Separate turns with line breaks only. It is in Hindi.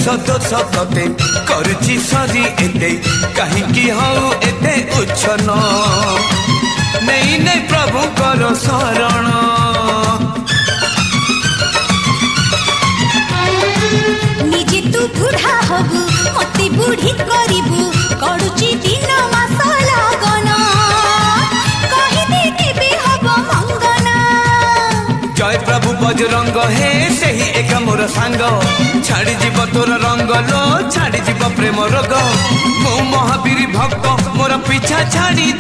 दोष तते करछि सरी एते कहीं हऊ एते उच्छन नहीं नहीं प्रभु कर शरण
निजे तू बुढ़ा हबु मते बुढ़ी करिबु करूची दिन मास लगन कहि दे केबे हब मंगना
जय प्रभु बजरंग हे सही एक मोर सांग छाड़ी जीव तोर रंग लो छाड़ी जीव प्रेम रोग मो महावीर भक्त मोर पीछा छाड़ी